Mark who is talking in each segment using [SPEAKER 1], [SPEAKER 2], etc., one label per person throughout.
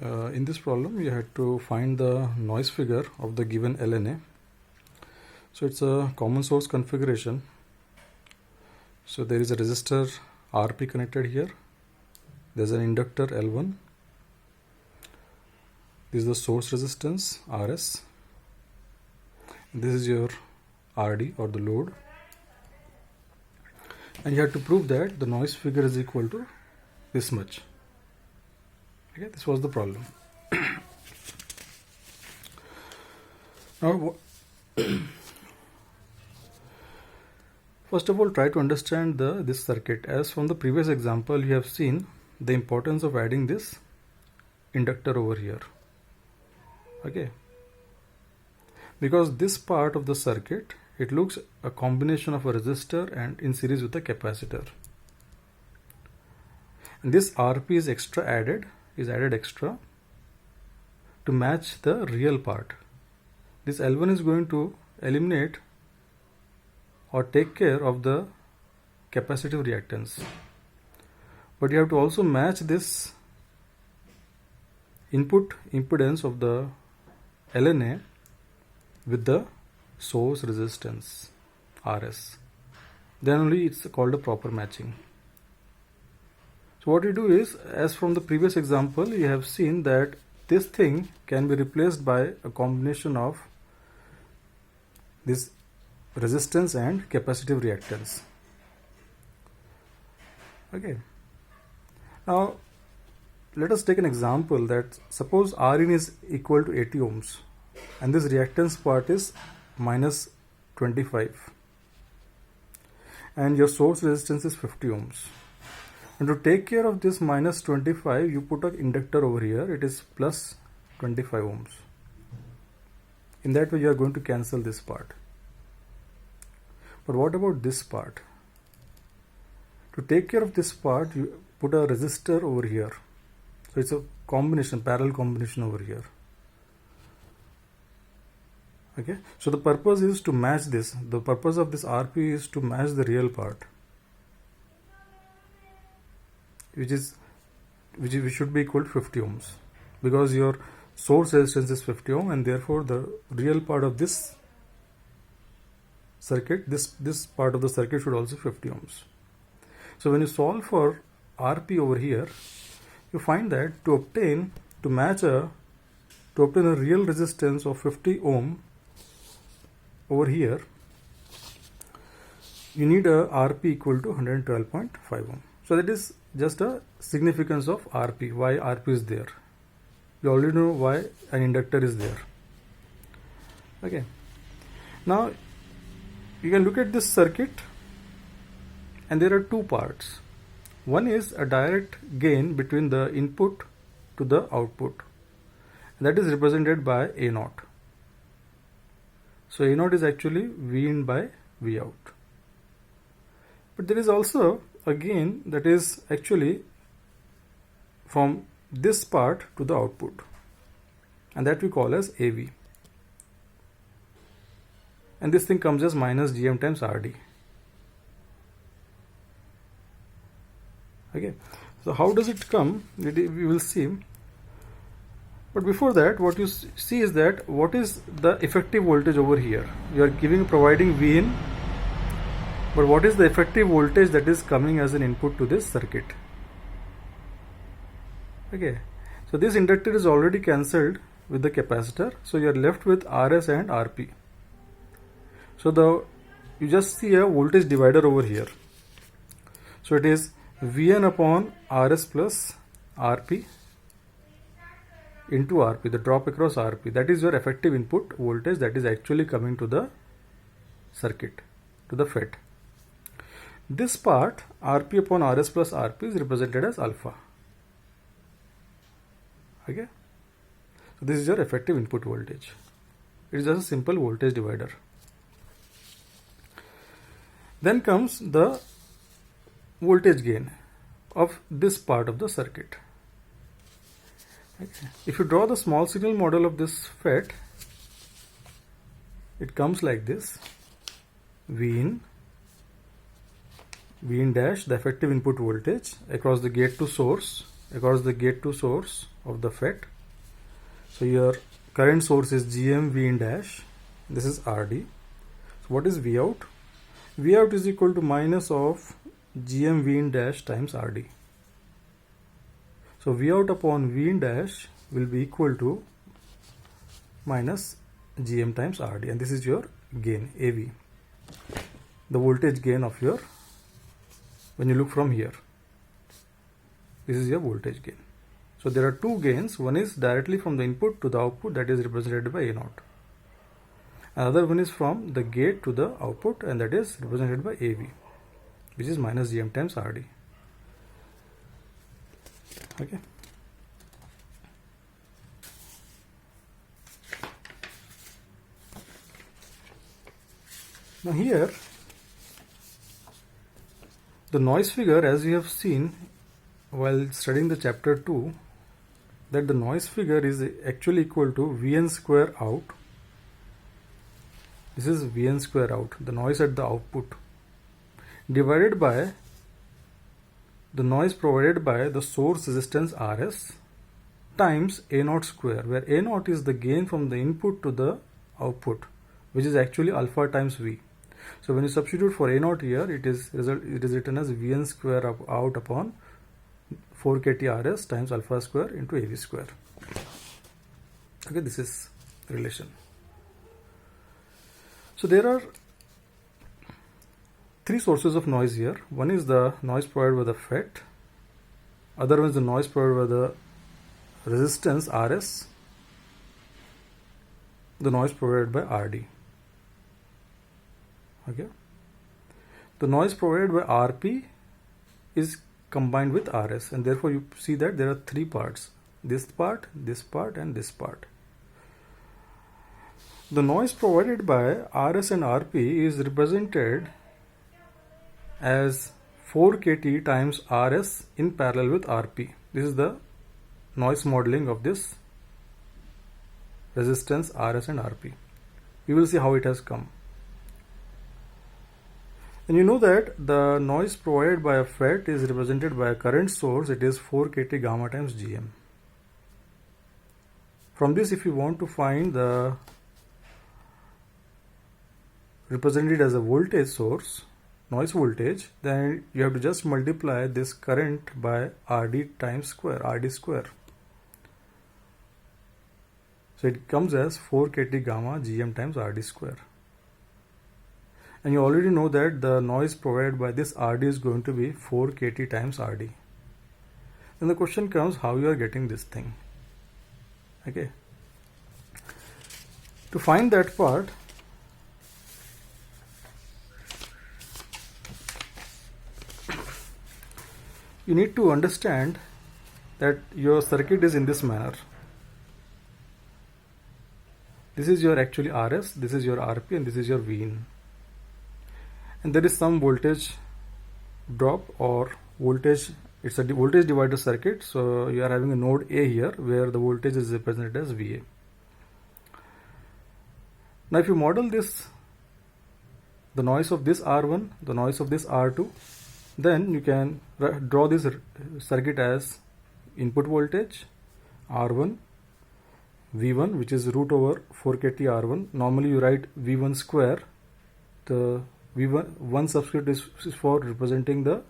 [SPEAKER 1] In this problem you had to find the noise figure of the given LNA. So it's a common source configuration. So there is a resistor RP connected here. There's an inductor L1. This is the source resistance RS. This is your RD or the load. And you have to prove that the noise figure is equal to this much. Okay, this was the problem. Now, first of all, try to understand this circuit. As from the previous example, you have seen the importance of adding this inductor over here. Okay, because this part of the circuit, it looks a combination of a resistor and in series with a capacitor. And this RP is added extra to match the real part. This L1 is going to eliminate or take care of the capacitive reactance. But you have to also match this input impedance of the LNA with the source resistance RS. Then only it's called a proper matching. So what you do is, as from the previous example, you have seen that this thing can be replaced by a combination of this resistance and capacitive reactance. Okay. Now let us take an example that suppose Rin is equal to 80 ohms and this reactance part is minus 25 and your source resistance is 50 ohms. And to take care of this minus 25, you put an inductor over here, it is plus 25 ohms. In that way you are going to cancel this part. But what about this part? To take care of this part, you put a resistor over here. So it's a combination, parallel combination over here. Okay, so the purpose is to match this. The purpose of this RP is to match the real part, which should be equal to 50 ohms, because your source resistance is 50 ohm and therefore the real part of this circuit, this part of the circuit should also 50 ohms. So when you solve for RP over here, you find that to obtain a real resistance of 50 ohm over here, you need a RP equal to 112.5 ohm. So that is just a significance of RP, why RP is there. You already know why an inductor is there. Okay. Now you can look at this circuit and there are two parts. One is a direct gain between the input to the output. That is represented by A0. So A0 is actually V in by V out. But there is also a gain that is actually from this part to the output, and that we call as AV. And this thing comes as minus GM times RD. Okay, so how does it come? We will see. But before that, what you see is that what is the effective voltage over here? You are providing V in, but what is the effective voltage that is coming as an input to this circuit? Okay, so this inductor is already cancelled with the capacitor, so you are left with RS and RP. So you just see a voltage divider over here. So it is Vn upon RS plus RP into RP, the drop across RP. That is your effective input voltage that is actually coming to the circuit, to the FET. This part, RP upon RS plus RP, is represented as alpha. Okay, so this is your effective input voltage. It is just a simple voltage divider. Then comes the voltage gain of this part of the circuit. Okay. If you draw the small signal model of this FET, it comes like this: V in dash, the effective input voltage across the gate to source, across the gate to source of the FET. So your current source is GM V in dash. This is RD. So what is V out? V out is equal to minus of GM V in dash times RD. So V out upon V in dash will be equal to minus GM times RD, and this is your gain AV, the voltage gain of your, when you look from here, this is your voltage gain. So there are two gains. One is directly from the input to the output, that is represented by A0. Another one is from the gate to the output, and that is represented by AV, which is minus GM times RD. Okay. Now here, the noise figure, as we have seen while studying the chapter 2, that the noise figure is actually equal to Vn square out. This is Vn square out, the noise at the output, divided by the noise provided by the source resistance Rs times A0 square, where A0 is the gain from the input to the output, which is actually alpha times V. So when you substitute for A0 here, it is written as Vn square out upon 4 kT Rs times alpha square into AV square. Okay, this is the relation. So there are three sources of noise here. One is the noise provided by the FET, other one is the noise provided by the resistance Rs, the noise provided by RD. Okay, the noise provided by RP is combined with Rs, and therefore you see that there are three parts: this part, and this part. The noise provided by Rs and RP is represented as 4 kT times Rs in parallel with RP. This is the noise modeling of this resistance Rs and RP. We will see how it has come. And you know that the noise provided by a FET is represented by a current source. It is 4 kT gamma times GM. From this, if you want to find the represented as a voltage source, noise voltage, then you have to just multiply this current by RD times square, RD square. So it comes as 4 kT gamma GM times RD square. And you already know that the noise provided by this RD is going to be 4 kT times RD. Then the question comes, how you are getting this thing? Okay. To find that part, you need to understand that your circuit is in this manner. This is your actually Rs, this is your RP, and this is your Vin. And there is some voltage drop or voltage, it's a voltage divider circuit. So you are having a node A here where the voltage is represented as VA. Now if you model this, the noise of this R1, the noise of this R2, then you can draw this circuit as input voltage R1, V1, which is root over 4 kT R1. Normally you write V1 square. The V1 one subscript is for representing the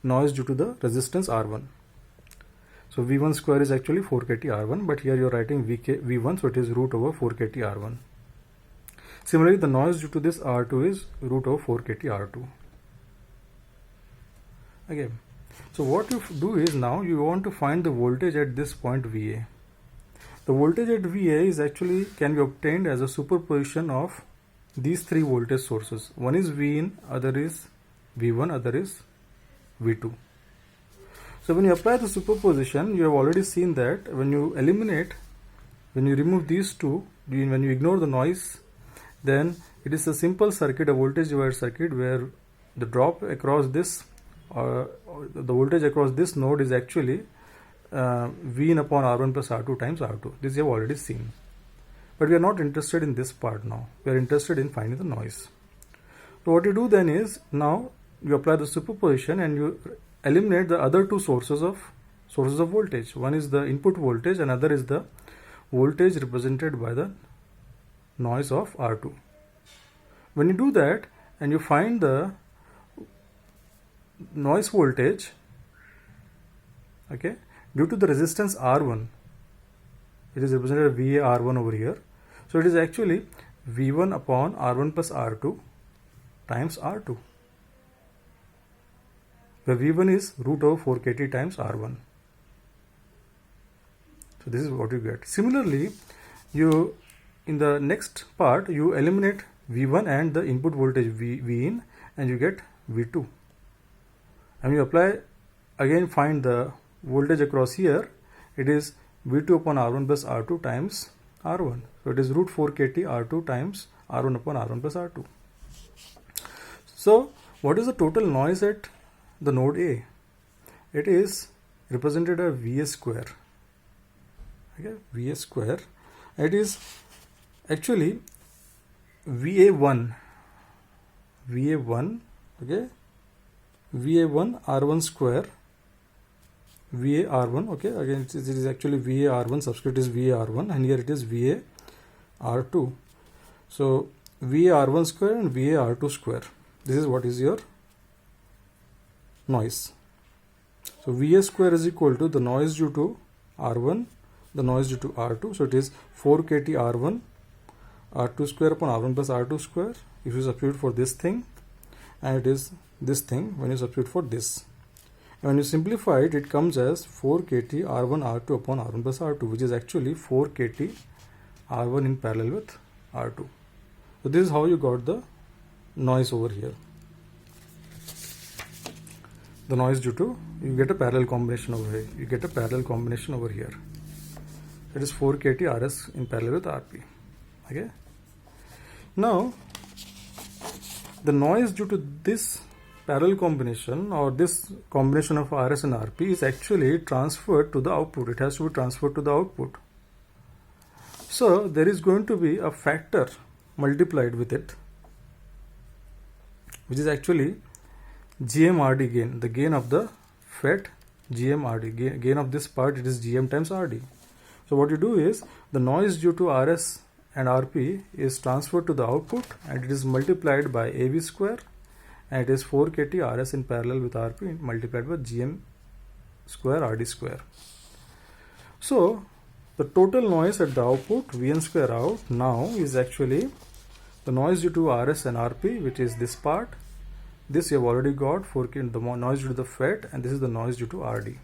[SPEAKER 1] noise due to the resistance R1. So V1 square is actually 4 kT R1, but here you are writing V1, so it is root over 4 kT R1. Similarly, the noise due to this R2 is root over 4 kT R2. Okay. So what you do is, now you want to find the voltage at this point VA. The voltage at VA is actually can be obtained as a superposition of these three voltage sources. One is Vin, other is V1, other is V2. So when you apply the superposition, you have already seen that when you eliminate, when you remove these two, when you ignore the noise, then it is a simple circuit, a voltage divider circuit, where the drop across this, the voltage across this node is actually Vin upon R1 plus R2 times R2. This you have already seen. But we are not interested in this part now. We are interested in finding the noise. So what you do then is, now you apply the superposition and you eliminate the other two sources sources of voltage. One is the input voltage, another is the voltage represented by the noise of R2. When you do that and you find the noise voltage, okay, due to the resistance R1, it is represented as VA R1 over here. So it is actually V1 upon R1 plus R2 times R2, where V1 is root over 4 kT times R1. So this is what you get. Similarly, you in the next part you eliminate V1 and the input voltage V in, and you get V2. And you apply again, find the voltage across here. It is V2 upon R1 plus R2 times R1. So it is root 4 kT R2 times R1 upon R1 plus R2. So what is the total noise at the node A? It is represented as VA square. Okay, VA square. It is actually VA1, okay, VA1 R1 square, VA R1, okay, again it is actually VA R1, subscript is VA R1, and here it is VA R2. So VA R1 square and VA R2 square. This is what is your noise. So VA square is equal to the noise due to R1, the noise due to R2. So it is 4 kT R1, R2 square upon R1 plus R2 square. If you substitute for this thing, and it is this thing when you substitute for this. And when you simplify it, it comes as 4 kT R1 R2 upon R1 plus R2, which is actually 4 kT R1 in parallel with R2. So this is how you got the noise over here. The noise due to, you get a parallel combination over here. You get a parallel combination over here. It is 4 kT RS in parallel with RP. Okay. Now, the noise due to this parallel combination or this combination of RS and RP is actually transferred to the output. It has to be transferred to the output. So there is going to be a factor multiplied with it, which is actually GM-RD gain, the gain of the FET GM-RD, gain of this part, it is GM times RD. So what you do is the noise due to RS and RP is transferred to the output, and it is multiplied by AV square, and it is 4 kT RS in parallel with RP multiplied by GM square RD square. So the total noise at the output Vn square out now is actually the noise due to RS and RP, which is this part. This you have already got 4 kT, the noise due to the FET, and this is the noise due to RD.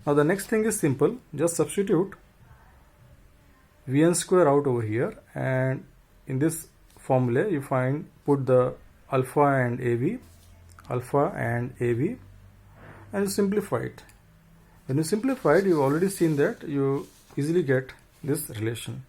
[SPEAKER 1] Now the next thing is simple. Just substitute Vn square out over here, and in this formula you find, put the alpha and AV, and you simplify it. When you simplify it, you've already seen that you easily get this relation.